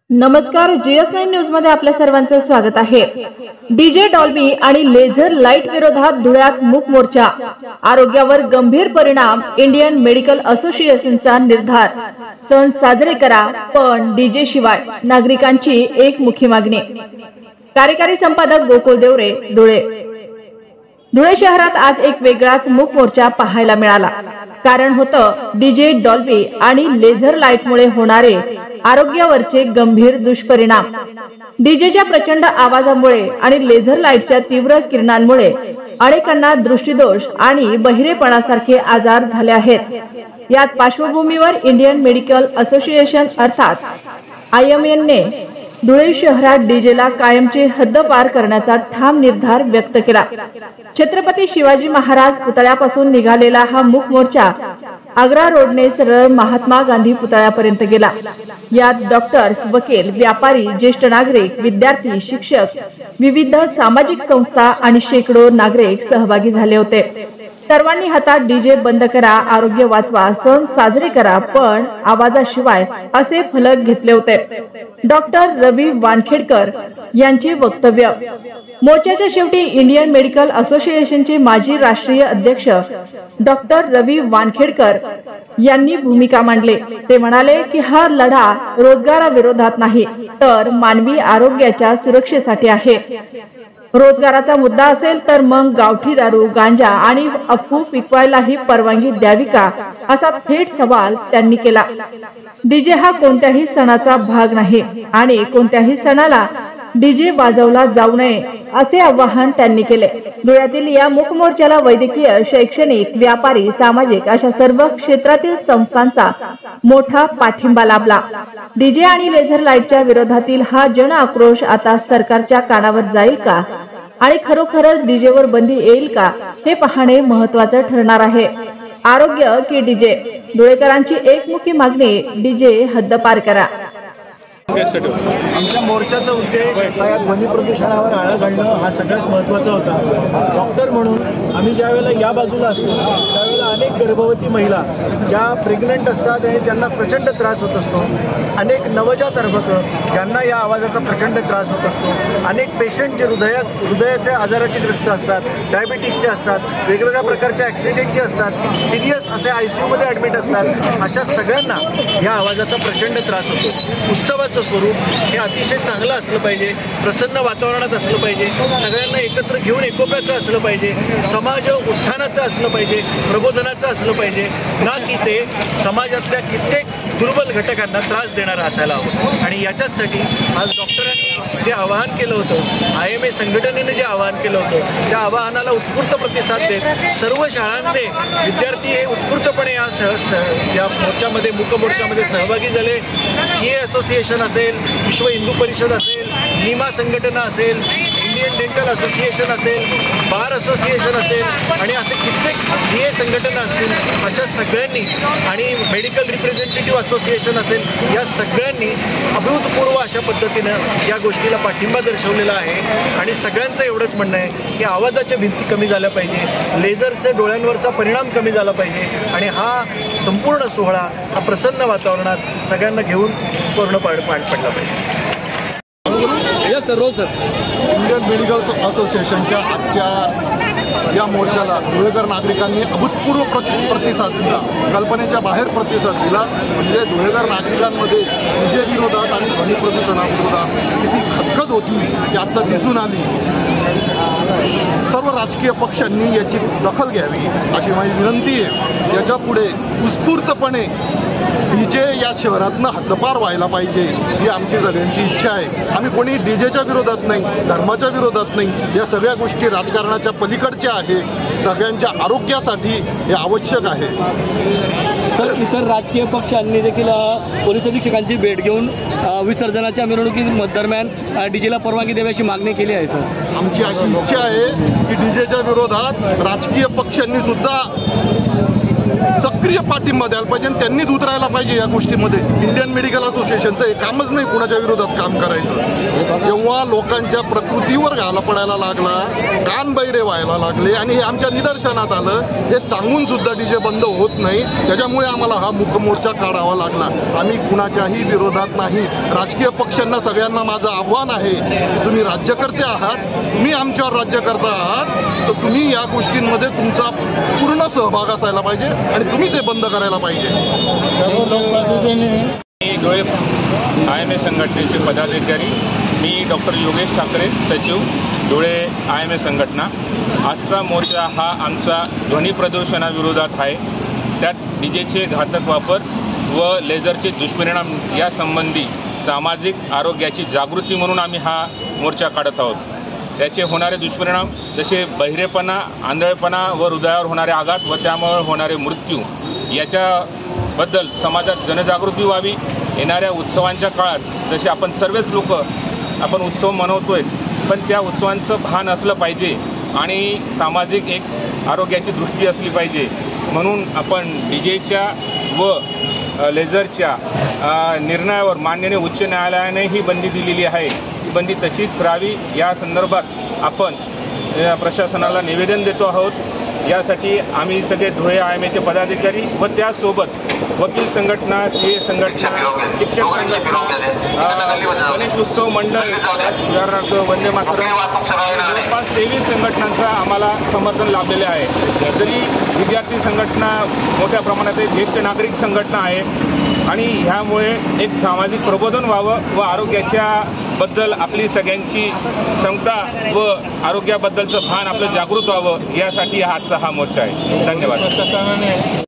नमस्कार, GS9 news मध्ये आपल्या सर्वांचं स्वागत आहे। डीजे डॉल्बी आणि लेझर लाईट विरोधात धुळ्यात मूक मोर्चा, आरोग्यावर गंभीर परिणाम, इंडियन मेडिकल असोसिएशनचा निर्धार। सण साजरे करा पण डीजे शिवाय, नागरिकांची एकमुखी मागणी। कार्यकारी संपादक गोकुळ देवरे, धुळे। धुळे शहरात आज एक वेगळाच मूक मोर्चा पाहायला मिळाला। कारण होतं डीजे डॉल्बी आणि लेझर लाईटमुळे होणारे आरोग्यावरचे गंभीर दुष्परिणाम। डीजेच्या प्रचंड आवाजामुळे आणि लेझर लाईटच्या तीव्र किरणांमुळे अनेकांना दृष्टिदोष आणि बहिरेपणासारखे आजार झाले आहेत। याच पार्श्वभूमीवर इंडियन मेडिकल असोसिएशन अर्थात IMN ने धुळे शहरात डीजेला कायमची हद्द पार करण्याचा ठाम निर्धार व्यक्त केला। छत्रपती शिवाजी महाराज पुतळ्यापासून निघालेला हा मूक मोर्चा आग्रा रोडने सरळ महात्मा गांधी पुतळ्यापर्यंत गेला। यात डॉक्टर्स, वकील, व्यापारी, ज्येष्ठ नागरिक, विद्यार्थी, शिक्षक, विविध सामाजिक संस्था आणि शेकडो नागरिक सहभागी झाले होते। सर्वांनी हातात डीजे बंद करा, आरोग्य वाचवा, सण साजरे करा पण आवाजाशिवाय असे फलक घेतले होते। डॉक्टर रवी वानखेडकर यांचे वक्तव्य। मोर्चाच्या शेवटी इंडियन मेडिकल असोसिएशनचे माजी राष्ट्रीय अध्यक्ष डॉक्टर रवी वानखेडकर यांनी भूमिका मांडली। ते म्हणाले की हा लढा रोजगाराविरोधात नाही तर मानवी आरोग्याच्या सुरक्षेसाठी आहे। रोजगाराचा मुद्दा असेल तर मग गावठी दारू, गांजा आणि अफू पिकवायलाही परवानगी द्यावी का, असा थेट सवाल त्यांनी केला। डीजे हा कोणत्याही सणाचा भाग नाही आणि कोणत्याही सणाला डीजे वाजवला जाऊ नये असे आवाहन त्यांनी केले। धुळ्यातील या मूक मोर्चाला वैद्यकीय, शैक्षणिक, व्यापारी, सामाजिक अशा सर्व क्षेत्रातील संस्थांचा मोठा पाठिंबा लाभला। डीजे आणि लेझर लाईटच्या विरोधातील हा जन आक्रोश आता सरकारच्या कानावर जाईल का आणि खरोखरच डीजेवर बंदी येईल का, हे पाहणे महत्त्वाचे ठरणार आहे। आरोग्य की डीजे? धुळेकरांची एकमुखी मागणी, डीजे हद्द पार करा। आमच्या मोर्चाचा उद्देश हा या ध्वनी प्रदूषणावर आळा घालणं हा सगळ्यात महत्त्वाचा होता। डॉक्टर म्हणून आम्ही ज्या वेळेला या बाजूला असतो त्यावेळेला अनेक गर्भवती महिला ज्या प्रेग्नंट असतात आणि त्यांना प्रचंड त्रास होत असतो, अनेक नवजात अर्भक ज्यांना या आवाजाचा प्रचंड त्रास होत असतो, अनेक पेशंट जे हृदयाच्या आजाराचे ग्रस्त असतात, डायबिटीसचे असतात, वेगवेगळ्या प्रकारच्या ॲक्सिडेंटचे असतात, सिरियस असे ICU मध्ये ॲडमिट असतात, अशा सगळ्यांना या आवाजाचा प्रचंड त्रास होतो। उत्सवाचं स्वरूप हे अतिशय चांगलं असलं पाहिजे, प्रसन्न वातावरणात असलं पाहिजे, सगळ्यांना एकत्र घेऊन एकोप्याचं असलं पाहिजे, समाज उत्थानाचं असलं पाहिजे, प्रबोधनाचं असलं पाहिजे, ना की ते समाजातल्या कित्येक दुर्बल घटकांना त्रास देणारं असायला हवं। आणि याच्याचसाठी आज डॉक्टरांनी जे आवाहन केलं होतं, IMA संघटनेने जे आवाहन केलं होतं, त्या आवाहनाला उत्स्फूर्त प्रतिसाद देत सर्व शाळांचे विद्यार्थी हे उत्स्फूर्तपणे या मोर्चामध्ये, मूक मोर्चामध्ये सहभागी झाले। CA असोसिएशन असेल, विश्व हिंदू परिषद असेल, निमा संघटना असेल, इंडियन डेंटल असोसिएशन असेल, बार असोसिएशन असेल आणि असे कित्येक CA संघटना असतील, अशा सगळ्यांनी आणि मेडिकल रिप्रेझेंटेटिव्ह असोसिएशन असेल, या सगळ्यांनी अभूतपूर्व अशा पद्धतीनं या गोष्टीला पाठिंबा दर्शवलेला आहे। आणि सगळ्यांचं एवढंच म्हणणं आहे की आवाजाच्या भिंती कमी झाल्या पाहिजे, लेझरचे डोळ्यांवरचा परिणाम कमी झाला पाहिजे आणि हा संपूर्ण सोहळा हा प्रसन्न वातावरणात सगळ्यांना घेऊन पूर्ण पडला पाहिजे। इंडियन मेडिकल असोसिएशनच्या आजच्या या मोर्चाला धुळेकर नागरिकांनी अभूतपूर्व प्रतिसाद दिला, कल्पनेच्या बाहेर प्रतिसाद दिला। म्हणजे धुळेकर नागरिकांमध्ये डीजे विरोधात आणि ध्वनी प्रदूषणाविरोधात किती खदखद होती ती आता दिसून आली। सर्व राजकीय पक्षांनी याची दखल घ्यावी अशी माझी विनंती आहे। याच्यापुढे उत्स्फूर्तपणे डीजे या शहरातनं हद्दपार व्हायला पाहिजे ही आमची सगळ्यांची इच्छा आहे। आम्ही कोणी डीजेच्या विरोधात नाही, धर्माच्या विरोधात नाही, या सगळ्या गोष्टी राजकारणाच्या पलीकडच्या आहे। सगळ्यांच्या आरोग्यासाठी हे आवश्यक आहे। तर इतर राजकीय पक्षांनी देखील पोलीस अधीक्षकांची भेट घेऊन विसर्जनाच्या मिरवणुकी दरम्यान डीजेला परवानगी द्यावी मागणी केली आहे। सर, आमची अशी इच्छा आहे की डीजेच्या विरोधात राजकीय पक्षांनी सुद्धा सक्रिय पाठिंबा द्यायला पाहिजे आणि त्यांनीच उतरायला पाहिजे या गोष्टीमध्ये. इंडियन मेडिकल असोसिएशनचं हे कामच नाही कुणाच्या विरोधात काम करायचं. जेव्हा लोकांच्या प्रकृतीवर घाला पडायला लागला, कान बैरे व्हायला लागले आणि हे आमच्या निदर्शनात आलं, हे सांगून सुद्धा डीजे बंद होत नाही, त्याच्यामुळे आम्हाला हा मूक मोर्चा काढावा लागला. आम्ही कुणाच्याही विरोधात नाही. राजकीय पक्षांना सगळ्यांना माझं आव्हान आहे, तुम्ही राज्यकर्ते आहात, तुम्ही आमच्यावर राज्यकर्ता आहात, तर तुम्ही या गोष्टींमध्ये तुमचा पूर्ण सहभाग असायला पाहिजे आणि तुम्हीच हे बंद करायला पाहिजे. मी धुळे IMA संघटनेचे पदाधिकारी. मी डॉक्टर योगेश ठाकरे, सचिव, धुळे IMA संघटना. आजचा मोर्चा हा आमचा ध्वनी प्रदूषणाविरोधात आहे. त्यात डीजेचे घातक वापर व लेझरचे दुष्परिणाम यासंबंधी सामाजिक आरोग्याची जागृती म्हणून आम्ही हा मोर्चा काढत आहोत. त्याचे होणारे दुष्परिणाम जसे बहिरेपणा, आंधळेपणा व हृदयावर होणारे आघात व त्यामुळे होणारे मृत्यू याच्याबद्दल समाजात जनजागृती व्हावी. येणाऱ्या उत्सवांच्या काळात जसे आपण सर्वच लोक आपण उत्सव मनवतोय, पण त्या उत्सवांचं भान असलं पाहिजे आणि सामाजिक एक आरोग्याची दृष्टी असली पाहिजे. म्हणून आपण डीजेच्या व लेझरच्या निर्णयावर माननीय उच्च न्यायालयाने ही बंदी दिलेली आहे. ही बंदी तशीच राहावी या संदर्भात आपण प्रशासनाला निवेदन देतो आहोत. यासाठी आम्ही सगळे धुळे IMAचे पदाधिकारी व त्यासोबत वकील संघटना, CA संघटना, शिक्षक संघटना, गणेश उत्सव मंडळ, उदाहरणार्थ वंदे मातरम, जवळपास 23 संघटनांचा आम्हाला समर्थन लाभलेले आहे. तरी विद्यार्थी संघटना मोठ्या प्रमाणात आहे, ज्येष्ठ नागरिक संघटना आहे आणि ह्यामुळे एक सामाजिक प्रबोधन व्हावं व आरोग्याच्या बद्दल आपली सगळ्यांची क्षमता व आरोग्याबद्दलचं भान आपलं जागृत व्हावं यासाठी आजचा हा मोर्चा आहे. धन्यवाद.